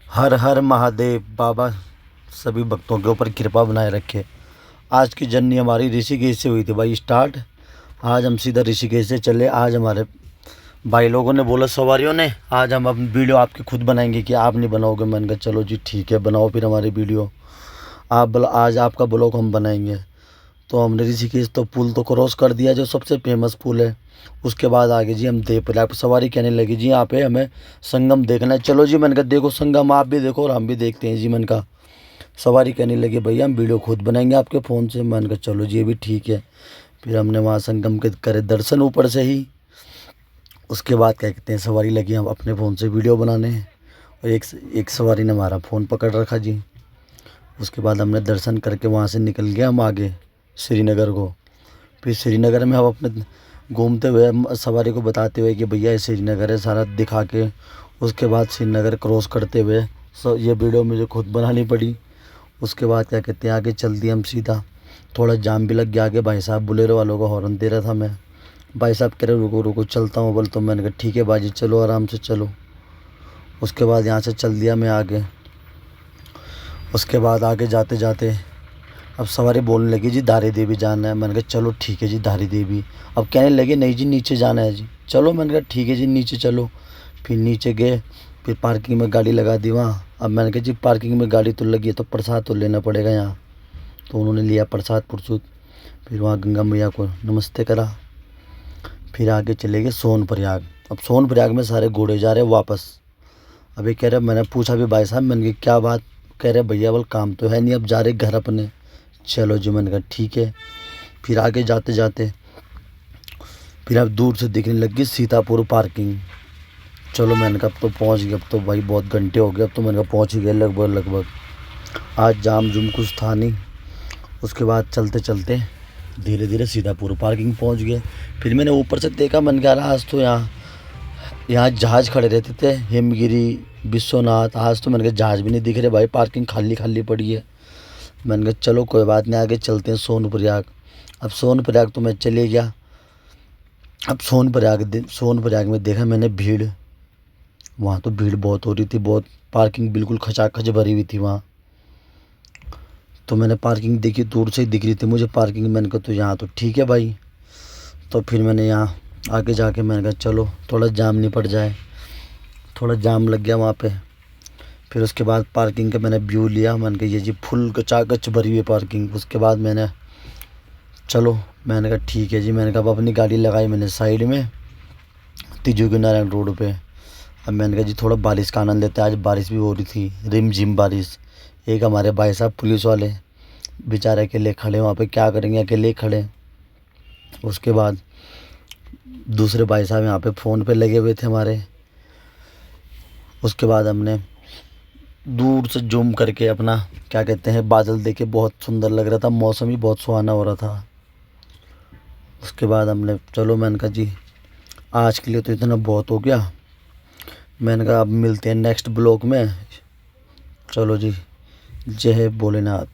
हर हर महादेव। बाबा सभी भक्तों के ऊपर कृपा बनाए रखे। आज की जर्नी हमारी ऋषिकेश से हुई थी भाई स्टार्ट। आज हम सीधा ऋषिकेश से चले। आज हमारे भाई लोगों ने बोला, सवारियों ने, आज हम अपनी वीडियो आपकी खुद बनाएंगे कि आप नहीं बनाओगे। मैंने कहा चलो जी ठीक है, बनाओ फिर हमारी वीडियो। आप आज आपका ब्लॉग हम बनाएंगे। तो हमने ऋषिकेश तो पुल तो क्रॉस कर दिया, जो सबसे फेमस पुल है। उसके बाद आगे जी हम देवप्रयाग। सवारी कहने लगी जी यहाँ पे हमें संगम देखना है। चलो जी, मैंने कहा देखो संगम आप भी देखो और हम भी देखते हैं जी। मैंने कहा सवारी कहने लगी भैया हम वीडियो खुद बनाएंगे आपके फ़ोन से। मैंने कहा चलो जी ये भी ठीक है। फिर हमने वहाँ संगम के करे दर्शन ऊपर से ही। उसके बाद क्या कहते हैं, सवारी लगी हम अपने फ़ोन से वीडियो बनाने। और एक सवारी ने हमारा फ़ोन पकड़ रखा जी। उसके बाद हमने दर्शन करके वहाँ से निकल गए हम आगे श्रीनगर को। फिर श्रीनगर में हम अपने घूमते हुए सवारी को बताते हुए कि भैया ये श्रीनगर है सारा दिखा के। उसके बाद श्रीनगर क्रॉस करते हुए ये वीडियो मुझे खुद बनानी पड़ी। उसके बाद क्या कहते हैं आगे चल दिए हम सीधा। थोड़ा जाम भी लग गया आगे। भाई साहब बुलेरो वालों को हॉर्न दे रहा था मैं। भाई साहब कह रहे रुको रुको चलता हूँ बोल। तो मैंने कहा ठीक है बाजी चलो आराम से चलो। उसके बाद यहाँ से चल दिया मैं आगे। उसके बाद आगे जाते जाते अब सवारी बोलने लगी जी धारी देवी जाना है। मैंने कहा चलो ठीक है जी धारी देवी। अब कहने लगे नहीं जी नीचे जाना है जी। चलो मैंने कहा ठीक है जी नीचे चलो। फिर नीचे गए। फिर पार्किंग में गाड़ी लगा दी वहाँ। अब मैंने कहा जी पार्किंग में गाड़ी तो लगी है तो प्रसाद तो लेना पड़ेगा यहाँ। तो उन्होंने लिया प्रसाद पुरसुद। फिर वहाँ गंगा मैया को नमस्ते करा। फिर आगे चले गए सोनप्रयाग। अब सोनप्रयाग में सारे घोड़े जा रहे वापस। अभी कह रहे, मैंने पूछा भी भाई साहब, मैंने कहा क्या बात। कह रहे भैया बोल काम तो है नहीं, अब जा रहे घर अपने। चलो जी मैंने कहा ठीक है। फिर आगे जाते जाते फिर अब दूर से दिखने लगी सीतापुर पार्किंग। चलो मैंने कहा अब तो पहुंच गए। अब तो भाई बहुत घंटे हो गए। अब तो मैंने कहा पहुंच ही गए लगभग। आज जाम जुम कुछ था नहीं। उसके बाद चलते चलते धीरे धीरे सीतापुर पार्किंग पहुंच गए। फिर मैंने ऊपर से देखा, मैंने कहा आज तो यहाँ यहाँ जहाज़ खड़े रहते थे हिमगिरी विश्वनाथ। आज तो मैंने कहा जहाज़ भी नहीं दिख रहे भाई, पार्किंग खाली खाली पड़ी है। मैंने कहा चलो कोई बात नहीं आगे चलते हैं सोनप्रयाग। अब सोनप्रयाग तो मैं चले गया। अब सोनप्रयाग में देखा मैंने भीड़। वहाँ तो भीड़ बहुत हो रही थी, बहुत। पार्किंग बिल्कुल खचाखच भरी हुई थी वहाँ। तो मैंने पार्किंग देखी, दूर से ही दिख रही थी मुझे पार्किंग। मैंने कहा तो यहाँ तो ठीक है भाई। तो फिर मैंने यहाँ आगे जाके मैंने कहा चलो थोड़ा जाम नहीं पड़ जाए। थोड़ा जाम लग गया वहाँ पे। फिर उसके बाद पार्किंग का मैंने व्यू लिया। मैंने कहा ये जी फुल गचागच भरी हुई है पार्किंग। उसके बाद मैंने चलो मैंने कहा ठीक है जी। मैंने कहा अब अपनी गाड़ी लगाई मैंने साइड में तिजोरी नारायण रोड पे। अब मैंने कहा जी थोड़ा बारिश का आनंद लेते हैं। आज बारिश भी हो रही थी, रिमझिम बारिश। एक हमारे भाई साहब पुलिस वाले बेचारे अकेले खड़े वहाँ पे, क्या करेंगे अकेले खड़े। उसके बाद दूसरे भाई साहब यहाँ पे फ़ोन पे लगे हुए थे हमारे। उसके बाद हमने दूर से जूम करके अपना क्या कहते हैं बादल देखे, बहुत सुंदर लग रहा था। मौसम भी बहुत सुहाना हो रहा था। उसके बाद हमने चलो मैंने कहा जी आज के लिए तो इतना बहुत हो गया। मैंने कहा अब मिलते हैं नेक्स्ट ब्लॉग में। चलो जी, जय भोलेनाथ।